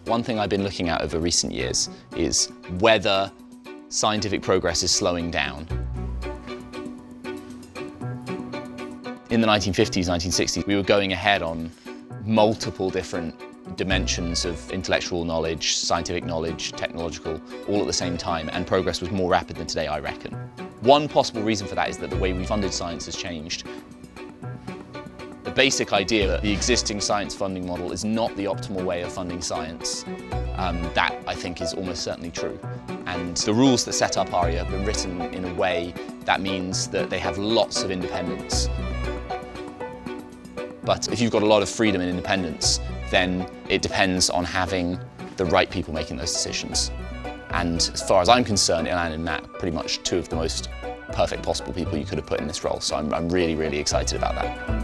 One thing I've been looking at over recent years is whether scientific progress is slowing down. In the 1950s, 1960s, we were going ahead on multiple different dimensions of intellectual knowledge, scientific knowledge, technological, all at the same time, and progress was more rapid than today, I reckon. One possible reason for that is that the way we funded science has changed. The basic idea that the existing science funding model is not the optimal way of funding science, that I think is almost certainly true. And the rules that set up ARIA have been written in a way that means that they have lots of independence. But if you've got a lot of freedom and independence, then it depends on having the right people making those decisions. And as far as I'm concerned, Ilan and Matt are pretty much two of the most perfect possible people you could have put in this role. So I'm really, really excited about that.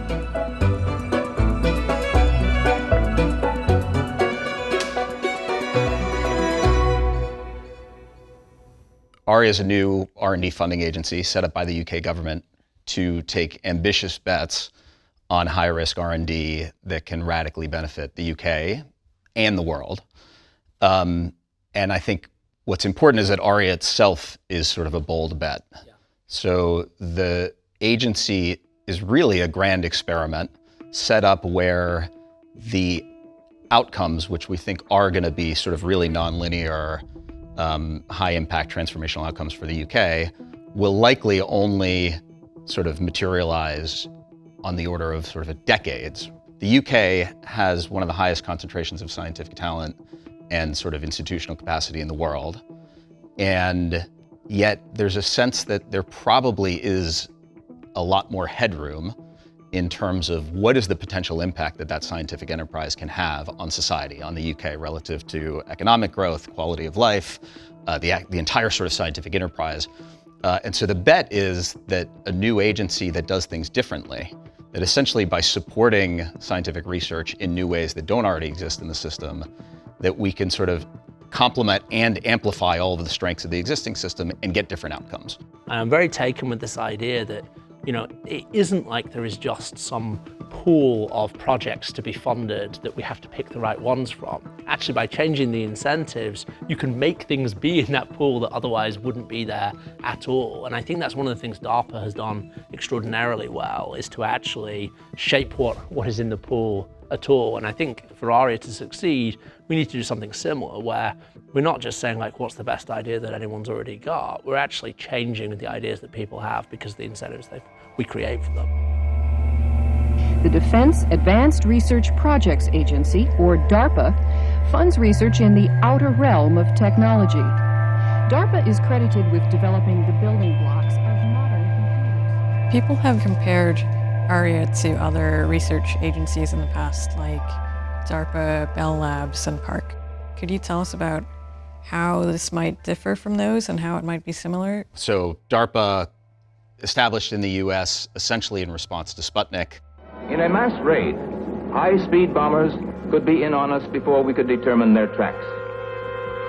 ARIA is a new R&D funding agency set up by the UK government to take ambitious bets on high-risk R&D that can radically benefit the UK and the world. And I think what's important is that ARIA itself is sort of a bold bet. Yeah. So the agency is really a grand experiment set up where the outcomes, which we think are going to be sort of really nonlinear, high-impact transformational outcomes for the UK, will likely only sort of materialize on the order of sort of decades. The UK has one of the highest concentrations of scientific talent and sort of institutional capacity in the world. And yet there's a sense that there probably is a lot more headroom in terms of what is the potential impact that that scientific enterprise can have on society, on the UK, relative to economic growth, quality of life, the entire sort of scientific enterprise. And so the bet is that a new agency that does things differently, that essentially by supporting scientific research in new ways that don't already exist in the system, that we can sort of complement and amplify all of the strengths of the existing system and get different outcomes. I'm very taken with this idea that, it isn't like there is just some pool of projects to be funded that we have to pick the right ones from. Actually, by changing the incentives, you can make things be in that pool that otherwise wouldn't be there at all. And I think that's one of the things DARPA has done extraordinarily well, is to actually shape what is in the pool at all. And I think for ARIA to succeed, we need to do something similar, where we're not just saying like, what's the best idea that anyone's already got? We're actually changing the ideas that people have because of the incentives we create for them. The Defense Advanced Research Projects Agency, or DARPA, funds research in the outer realm of technology. DARPA is credited with developing the building blocks of modern computers. People have compared ARIA to other research agencies in the past, like DARPA, Bell Labs, and PARC. Could you tell us about how this might differ from those and how it might be similar? So DARPA, established in the US essentially in response to Sputnik. In a mass raid, high-speed bombers could be in on us before we could determine their tracks.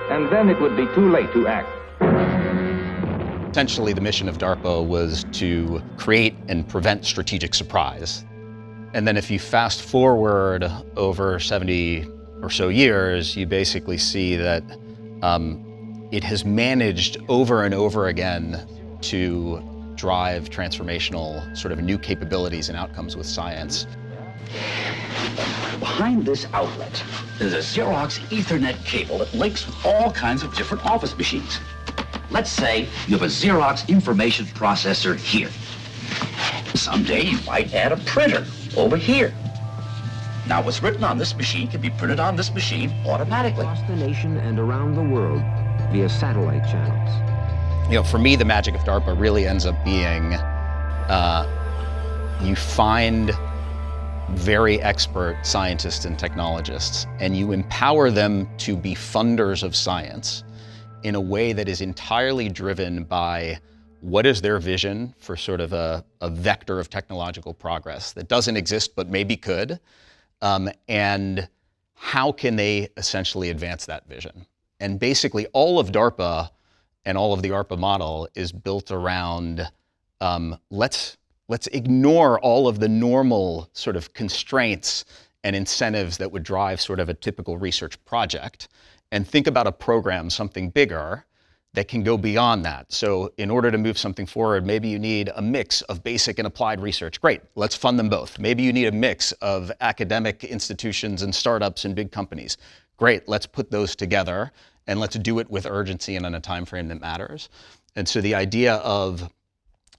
And then it would be too late to act. Essentially, the mission of DARPA was to create and prevent strategic surprise. And then if you fast forward over 70 or so years, you basically see that it has managed over and over again to drive transformational sort of new capabilities and outcomes with science. Behind this outlet is a Xerox Ethernet cable that links all kinds of different office machines. Let's say you have a Xerox information processor here. Someday you might add a printer over here. Now what's written on this machine can be printed on this machine automatically. Across the nation and around the world via satellite channels. For me, the magic of DARPA really ends up being you find very expert scientists and technologists, and you empower them to be funders of science in a way that is entirely driven by what is their vision for sort of a vector of technological progress that doesn't exist but maybe could, and how can they essentially advance that vision. And basically all of DARPA and all of the ARPA model is built around let's ignore all of the normal sort of constraints and incentives that would drive sort of a typical research project, and think about a program, something bigger, that can go beyond that. So in order to move something forward, maybe you need a mix of basic and applied research. Great, let's fund them both. Maybe you need a mix of academic institutions and startups and big companies. Great, let's put those together and let's do it with urgency and in a time frame that matters. And so the idea of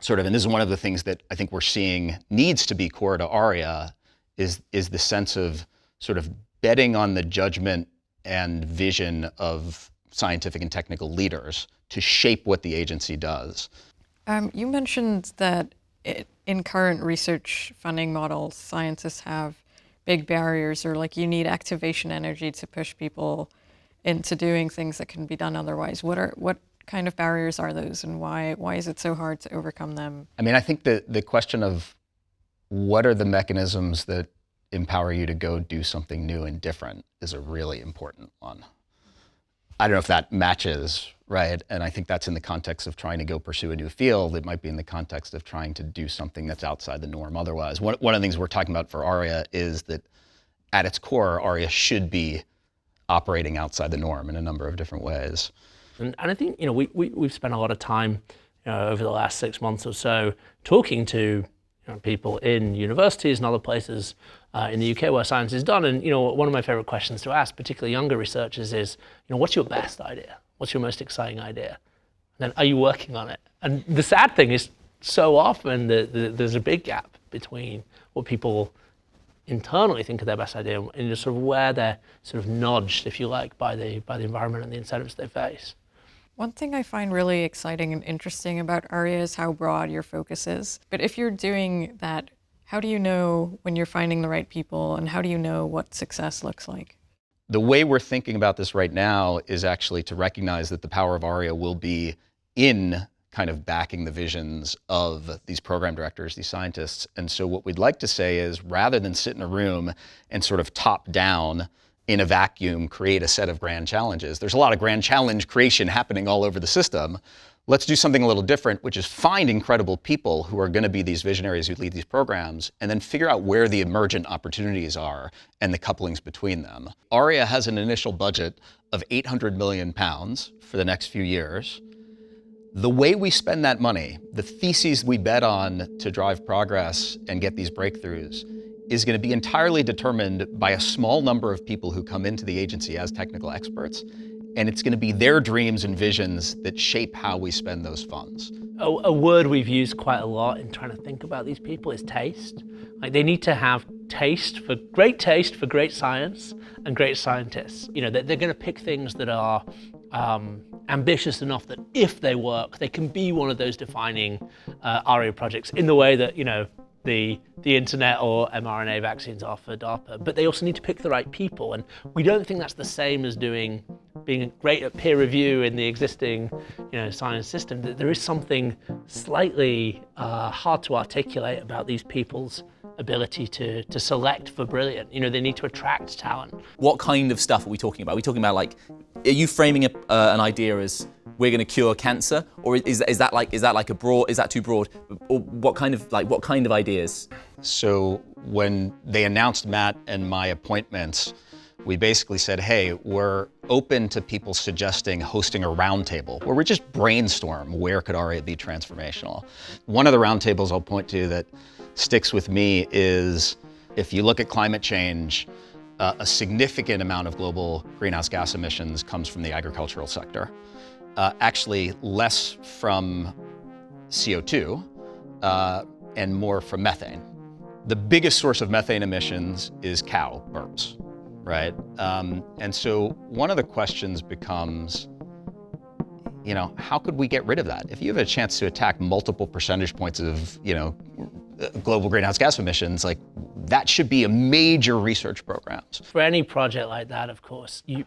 sort of, and this is one of the things that I think we're seeing needs to be core to ARIA, is the sense of sort of betting on the judgment and vision of scientific and technical leaders to shape what the agency does. You mentioned that in current research funding models, scientists have big barriers, or like you need activation energy to push people into doing things that can be done otherwise. What kind of barriers are those, and why is it so hard to overcome them? I mean, I think the question of what are the mechanisms that empower you to go do something new and different is a really important one. I don't know if that matches, right? And I think that's in the context of trying to go pursue a new field. It might be in the context of trying to do something that's outside the norm otherwise. One of the things we're talking about for ARIA is that at its core, ARIA should be operating outside the norm in a number of different ways. And I think, we've spent a lot of time over the last 6 months or so talking to people in universities and other places in the UK where science is done. And one of my favorite questions to ask, particularly younger researchers, is, what's your best idea? What's your most exciting idea? And then, are you working on it? And the sad thing is, so often there's a big gap between what people internally think of their best idea and just sort of where they're sort of nudged, if you like, by the environment and the incentives they face. One thing I find really exciting and interesting about ARIA is how broad your focus is. But if you're doing that, how do you know when you're finding the right people, and how do you know what success looks like? The way we're thinking about this right now is actually to recognize that the power of ARIA will be in kind of backing the visions of these program directors, these scientists. And so what we'd like to say is, rather than sit in a room and sort of top down in a vacuum create a set of grand challenges, there's a lot of grand challenge creation happening all over the system. Let's do something a little different, which is find incredible people who are going to be these visionaries who lead these programs, and then figure out where the emergent opportunities are and the couplings between them. ARIA has an initial budget of £800 million for the next few years. The way we spend that money, the theses we bet on to drive progress and get these breakthroughs, is going to be entirely determined by a small number of people who come into the agency as technical experts. And it's going to be their dreams and visions that shape how we spend those funds. A word we've used quite a lot in trying to think about these people is taste. Like, they need to have taste for great science and great scientists. They're going to pick things that are ambitious enough that if they work, they can be one of those defining ARIA projects in the way that, the internet or mRNA vaccines are for DARPA. But they also need to pick the right people. And we don't think that's the same as being great at peer review in the existing science system. There is something slightly hard to articulate about these people's ability to select for brilliant. They need to attract talent. What kind of stuff are we talking about? Are we talking about, like, are you framing an idea as we're going to cure cancer, or is that too broad? Or what kind of ideas? So when they announced Matt and my appointments, we basically said, hey, we're open to people suggesting hosting a roundtable where we just brainstorm where could ARIA be transformational. One of the roundtables I'll point to that sticks with me is, if you look at climate change, a significant amount of global greenhouse gas emissions comes from the agricultural sector. Actually, less from CO2 and more from methane. The biggest source of methane emissions is cow burps, right? And so one of the questions becomes, how could we get rid of that? If you have a chance to attack multiple percentage points of, global greenhouse gas emissions, like, that should be a major research programs. For any project like that, of course, you've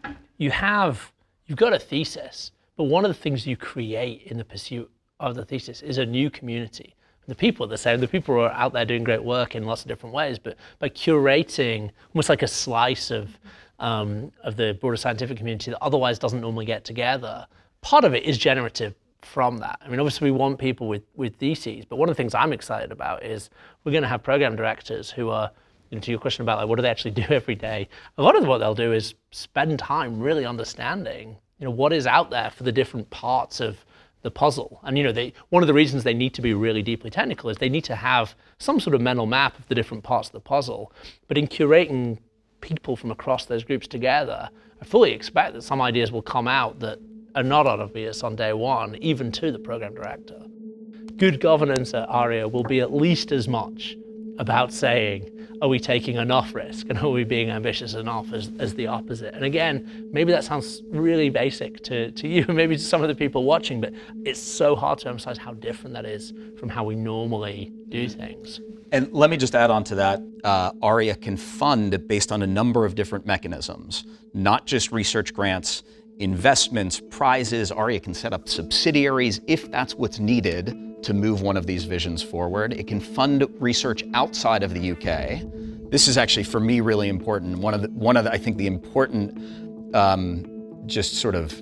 got a thesis, but one of the things you create in the pursuit of the thesis is a new community. The people are the same. The people are out there doing great work in lots of different ways, but by curating almost like a slice of the broader scientific community that otherwise doesn't normally get together, part of it is generative from that. I mean, obviously we want people with theses, but one of the things I'm excited about is we're going to have program directors who are to your question about like, what do they actually do every day? A lot of what they'll do is spend time really understanding, what is out there for the different parts of the puzzle. And one of the reasons they need to be really deeply technical is they need to have some sort of mental map of the different parts of the puzzle. But in curating people from across those groups together, I fully expect that some ideas will come out that are not obvious on day one, even to the program director. Good governance at ARIA will be at least as much about saying, are we taking enough risk and are we being ambitious enough as the opposite? And again, maybe that sounds really basic to you, maybe to some of the people watching, but it's so hard to emphasize how different that is from how we normally do things. And let me just add on to that, ARIA can fund based on a number of different mechanisms, not just research grants, investments, prizes. ARIA can set up subsidiaries if that's what's needed to move one of these visions forward. It can fund research outside of the UK. This is actually, for me, really important. One of the I think the important just sort of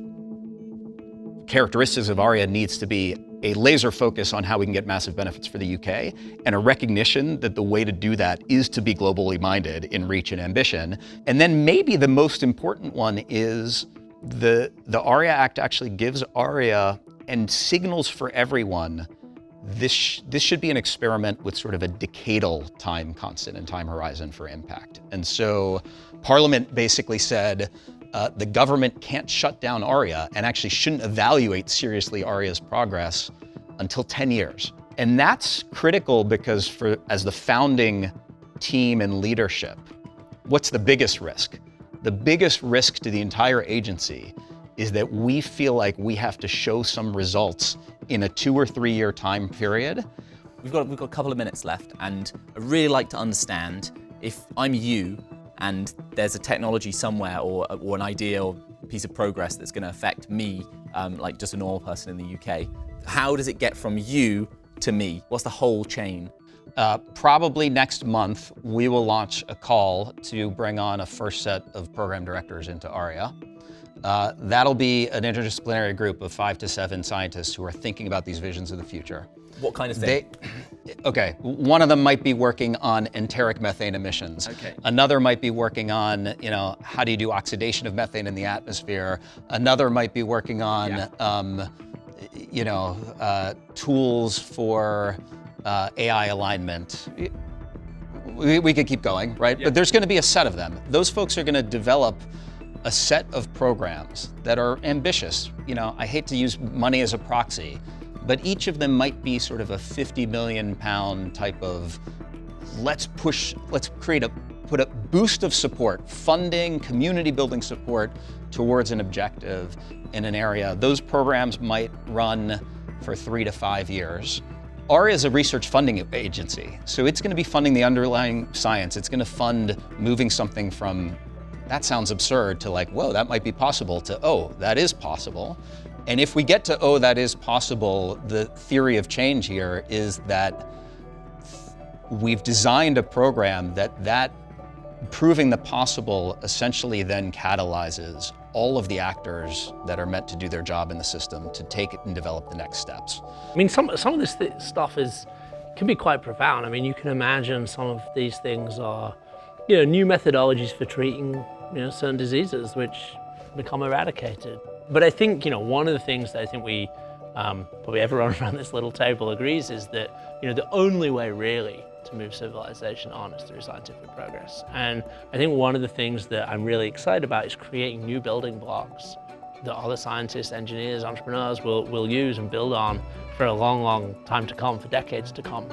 characteristics of ARIA needs to be a laser focus on how we can get massive benefits for the UK, and a recognition that the way to do that is to be globally minded in reach and ambition. And then maybe the most important one is the ARIA Act actually gives ARIA and signals for everyone this should be an experiment with sort of a decadal time constant and time horizon for impact. And so Parliament basically said the government can't shut down ARIA and actually shouldn't evaluate seriously ARIA's progress until 10 years. And that's critical because as the founding team and leadership, what's the biggest risk? The biggest risk to the entire agency is that we feel like we have to show some results in a 2 or 3 year time period. We've got a couple of minutes left, and I'd really like to understand, if I'm you and there's a technology somewhere or an idea or piece of progress that's going to affect me, like just a normal person in the UK, how does it get from you to me? What's the whole chain? Probably next month, we will launch a call to bring on a first set of program directors into ARIA. That'll be an interdisciplinary group of 5 to 7 scientists who are thinking about these visions of the future. What kind of thing? Okay, one of them might be working on enteric methane emissions. Okay. Another might be working on, how do you do oxidation of methane in the atmosphere? Another might be working on, tools for AI alignment. We could keep going, right? Yeah. But there's going to be a set of them. Those folks are going to develop a set of programs that are ambitious. I hate to use money as a proxy, but each of them might be sort of a 50 million pound type of, put a boost of support, funding, community building support towards an objective in an area. Those programs might run for 3 to 5 years. ARIA is a research funding agency, so it's going to be funding the underlying science. It's going to fund moving something from, that sounds absurd, to like, whoa, that might be possible, to, oh, that is possible. And if we get to, oh, that is possible, the theory of change here is that we've designed a program that proving the possible essentially then catalyzes all of the actors that are meant to do their job in the system to take it and develop the next steps. I mean, some of this stuff can be quite profound. I mean, you can imagine some of these things are, new methodologies for treating, certain diseases which become eradicated. But I think, one of the things that I think we, probably everyone around this little table agrees is that, the only way really to move civilization on is through scientific progress. And I think one of the things that I'm really excited about is creating new building blocks that other scientists, engineers, entrepreneurs will use and build on for a long, long time to come, for decades to come.